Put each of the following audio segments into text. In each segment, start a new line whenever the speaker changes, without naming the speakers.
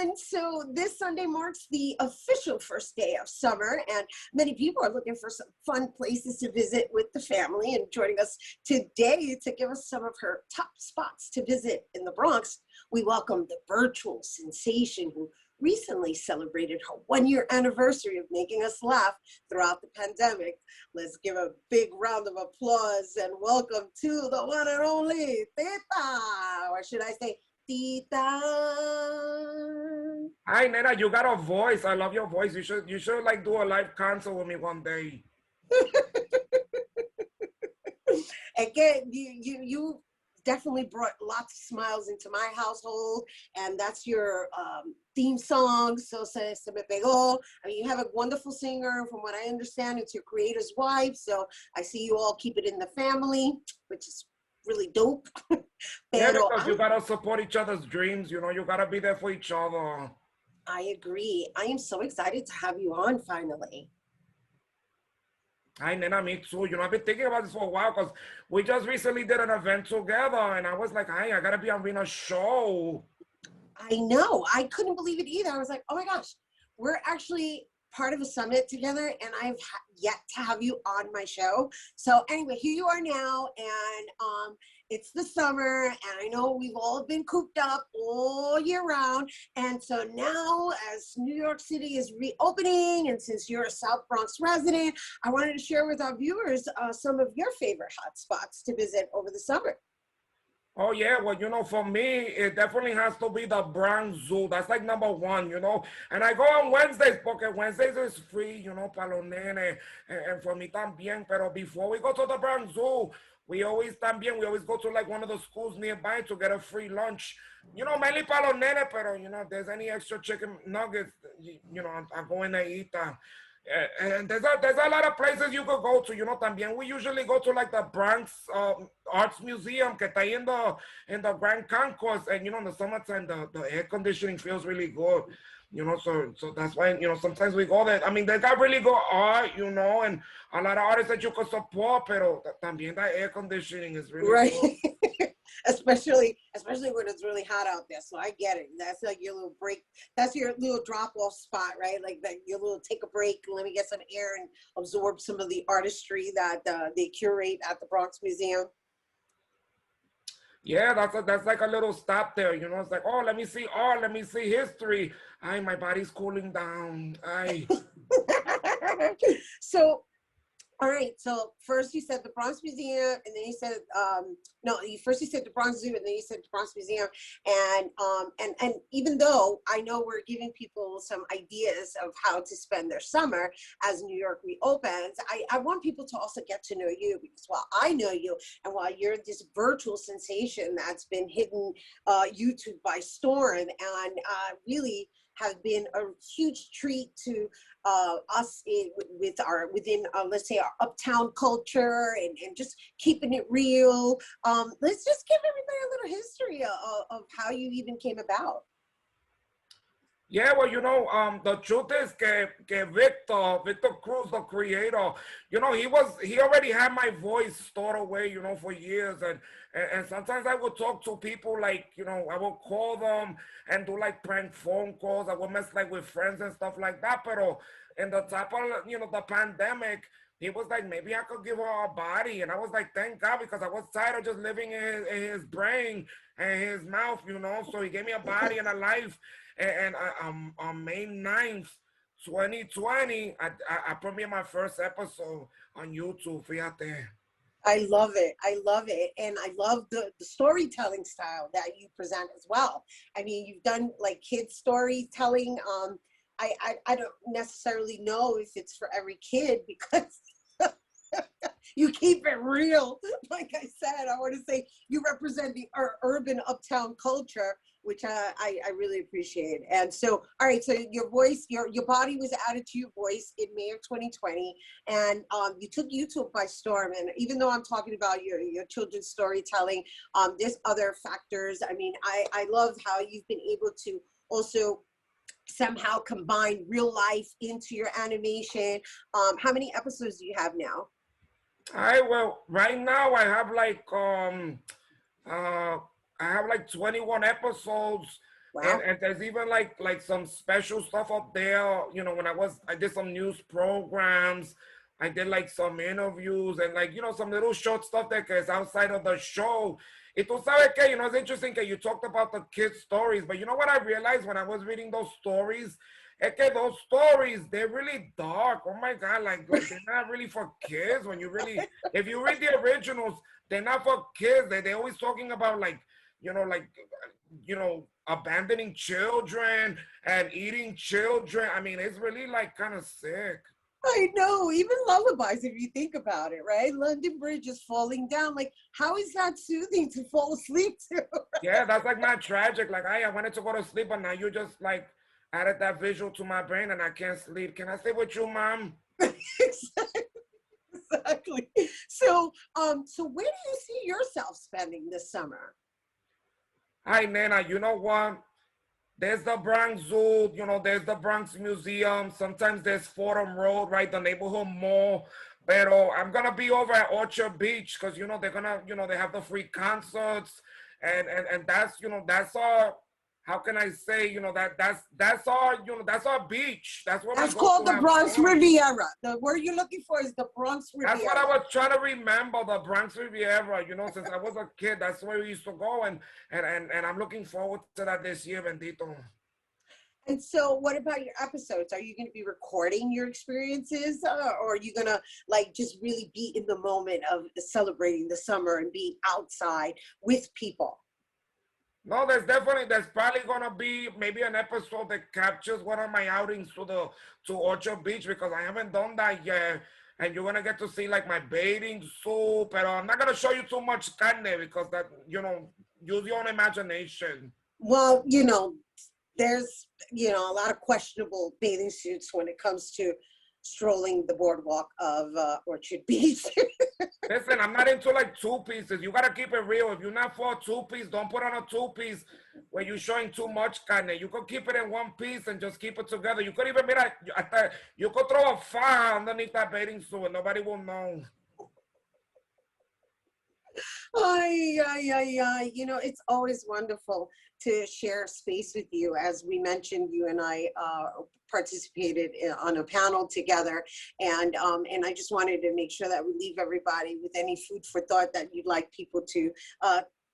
And so this Sunday marks the official first day of summer, and many people are looking for some fun places to visit with the family. And joining us today to give us some of her top spots to visit in the Bronx, we welcome the virtual sensation who recently celebrated her 1-year anniversary of making us laugh throughout the pandemic. Let's give a big round of applause and welcome to the one and only Tita, or should I say Tita?
Hi, Nena, you got a voice. I love your voice. You should like do a live concert with me one day.
Again, you definitely brought lots of smiles into my household, and that's your theme song, So Se Me Pegó. I mean, you have a wonderful singer. From what I understand, it's your creator's wife, so I see you all keep it in the family, which is really dope.
Yeah, because you gotta support each other's dreams, you know, you gotta be there for each other.
I agree. I am so excited to have you on finally.
Hi, Nena, me too. You know, I've been thinking about this for a while because we just recently did an event together and I was like, hey, I gotta be on Rhina's show.
I know. I couldn't believe it either. I was like, oh my gosh, we're actually part of a summit together and I've yet to have you on my show. So anyway, here you are now, and it's the summer, and I know we've all been cooped up all year round. And so now as New York City is reopening, and since you're a South Bronx resident, I wanted to share with our viewers some of your favorite hot spots to visit over the summer.
Oh yeah, well, you know, for me, it definitely has to be the Bronx Zoo. That's like #1, you know. And I go on Wednesdays because Wednesdays is free, you know, para los nenes, and for me también. Pero before we go to the Bronx Zoo, we always go to like one of the schools nearby to get a free lunch. You know, mainly para los nenes, pero, you know, if there's any extra chicken nuggets, you know, I go in there eat that. And there's a lot of places you could go to, you know, también. We usually go to like the Bronx Arts Museum, que está ahí in the Grand Concourse. And, you know, in the summertime, the air conditioning feels really good, you know, so that's why, you know, sometimes we go there. I mean, they got really good art, you know, and a lot of artists that you could support, pero también the air conditioning is really
right.
good.
especially when it's really hot out there. So I get it. That's like your little break. That's your little drop-off spot, right? Like that, your little take a break and let me get some air and absorb some of the artistry that they curate at the Bronx Museum.
Yeah, that's like a little stop there, you know. It's like, oh, let me see art, let me see history. Ay, my body's cooling down. Ay.
So, all right. So first you said the Bronx Museum, and then you said first you said the Bronx Zoo, and then you said the Bronx Museum, and even though I know we're giving people some ideas of how to spend their summer as New York reopens, I want people to also get to know you, because while I know you, and while you're this virtual sensation that's been hitting YouTube by storm, and really have been a huge treat to us within let's say our uptown culture, and just keeping it real. Let's just give everybody a little history of how you even came about.
Yeah, well, you know, the truth is que Victor Cruz, the creator, you know, he already had my voice stored away, you know, for years. And sometimes I would talk to people like, you know, I would call them and do like prank phone calls. I would mess like with friends and stuff like that. Pero in the top of, you know, the pandemic, he was like, maybe I could give her a body. And I was like, thank God, because I was tired of just living in his brain and his mouth, you know. So he gave me a body and a life. And on May 9th, 2020, I premiered my first episode on YouTube. Fíjate.
I love it. I love it. And I love the storytelling style that you present as well. I mean, you've done like kids storytelling. I don't necessarily know if it's for every kid, because you keep it real. Like I said, I want to say you represent the urban uptown culture, which I really appreciate. And so, all right, so your voice, your body was added to your voice in May of 2020, and you took YouTube by storm. And even though I'm talking about your children's storytelling, there's other factors. I mean, I love how you've been able to also somehow combine real life into your animation. How many episodes do you have now?
Well, right now I have like 21 episodes,
Wow.
And there's even like some special stuff up there. You know, when I did some news programs, I did like some interviews and like, you know, some little short stuff that is outside of the show. Y tú sabes que, you know, it's interesting that you talked about the kids' stories, but you know what I realized when I was reading those stories? Es que those stories, they're really dark. Oh my God, like they're not really for kids. When you really, if you read the originals, they're not for kids. They're always talking about like, abandoning children and eating children. I mean, it's really like kind of sick.
I know, even lullabies, if you think about it, right? London Bridge is falling down. Like, how is that soothing to fall asleep to?
Yeah, that's like my tragic. Like, I wanted to go to sleep, but now you just like added that visual to my brain and I can't sleep. Can I stay with you, Mom?
Exactly. So where do you see yourself spending this summer?
Hi, Nana. You know what? There's the Bronx Zoo, you know, there's the Bronx Museum. Sometimes there's Fordham Road, right? The neighborhood mall. Pero I'm gonna be over at Orchard Beach because you know they're gonna, you know, they have the free concerts and that's, you know, that's our, how can I say, you know, that's our, you know, that's our beach. That's where
That's
we go
called
to
the
have
Bronx
fun.
Riviera. The word you're looking for is the Bronx Riviera.
That's what I was trying to remember, the Bronx Riviera. You know, since I was a kid, that's where we used to go, and I'm looking forward to that this year, bendito.
And so what about your episodes? Are you going to be recording your experiences or are you going to like just really be in the moment of celebrating the summer and being outside with people?
No, there's probably gonna be maybe an episode that captures one of my outings to Orchard Beach because I haven't done that yet. And you're gonna get to see like my bathing suit, but I'm not gonna show you too much carne because that, you know, use your own imagination.
Well, you know, there's, you know, a lot of questionable bathing suits when it comes to strolling the boardwalk of Orchard Beach.
Listen, I'm not into like two pieces. You gotta keep it real. If you're not for a two piece, don't put on a two piece where you're showing too much carne. You could keep it in one piece and just keep it together. You could even you could throw a fire underneath that bathing suit and nobody will know.
Ay, ay, ay, ay. You know, it's always wonderful to share space with you. As we mentioned, you and I participated on a panel together, and I just wanted to make sure that we leave everybody with any food for thought that you'd like people to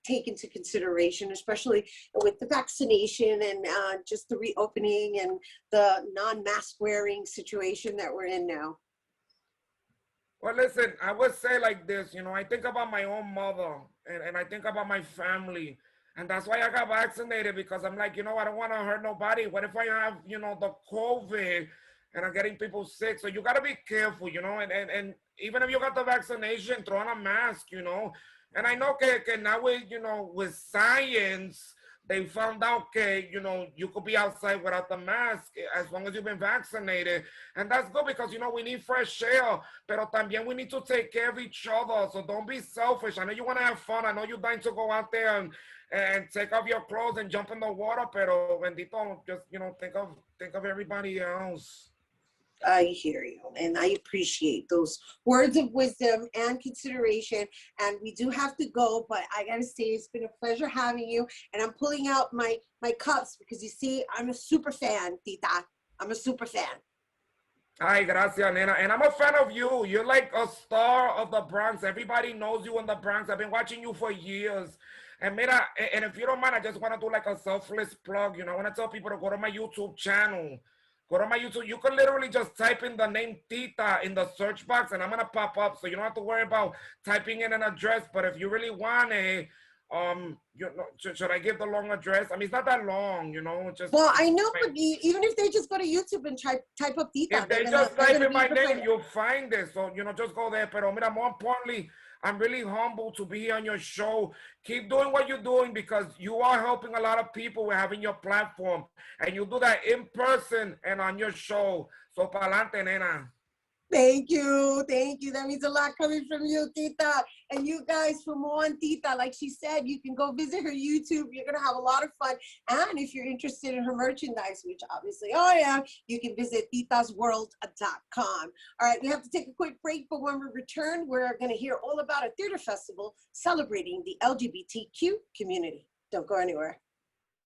take into consideration, especially with the vaccination and just the reopening and the non-mask wearing situation that we're in now.
Well, listen, I would say like this, you know, I think about my own mother and I think about my family. And that's why I got vaccinated because I'm like, you know, I don't want to hurt nobody. What if I have, you know, the COVID and I'm getting people sick? So you got to be careful, you know, and even if you got the vaccination, throw on a mask, you know. And I know que now with, you know, with science, they found out that, you know, you could be outside without the mask as long as you've been vaccinated. And that's good because, you know, we need fresh air, pero también we need to take care of each other. So don't be selfish. I know you want to have fun. I know you're dying to go out there and take off your clothes and jump in the water, pero bendito, just, you know, think of everybody else.
I hear you, and I appreciate those words of wisdom and consideration. And we do have to go, but I gotta say it's been a pleasure having you. And I'm pulling out my cups because you see, I'm a super fan, Tita. I'm a super fan.
Ay, gracias, nena. And I'm a fan of you. You're like a star of the Bronx. Everybody knows you in the Bronx. I've been watching you for years. And mira, and if you don't mind, I just want to do like a selfless plug. You know, I want to tell people to go to my YouTube channel. Go to my YouTube. You can literally just type in the name Tita in the search box and I'm going to pop up. So you don't have to worry about typing in an address. But if you really want it, you know, should I give the long address? I mean, it's not that long, you know. Just,
well, I know, but even if they just go to YouTube and type up Tita,
if they just type in my name, you'll find it. So, you know, just go there. Pero mira, more importantly, I'm really humbled to be here on your show. Keep doing what you're doing because you are helping a lot of people with having your platform. And you do that in person and on your show. So, pa'lante, nena.
Thank you. Thank you. That means a lot coming from you, Tita. And you guys, for more on Tita, like she said, you can go visit her YouTube. You're going to have a lot of fun. And if you're interested in her merchandise, which obviously I am, you can visit titasworld.com. All right, we have to take a quick break, but when we return, we're going to hear all about a theater festival celebrating the LGBTQ community. Don't go anywhere.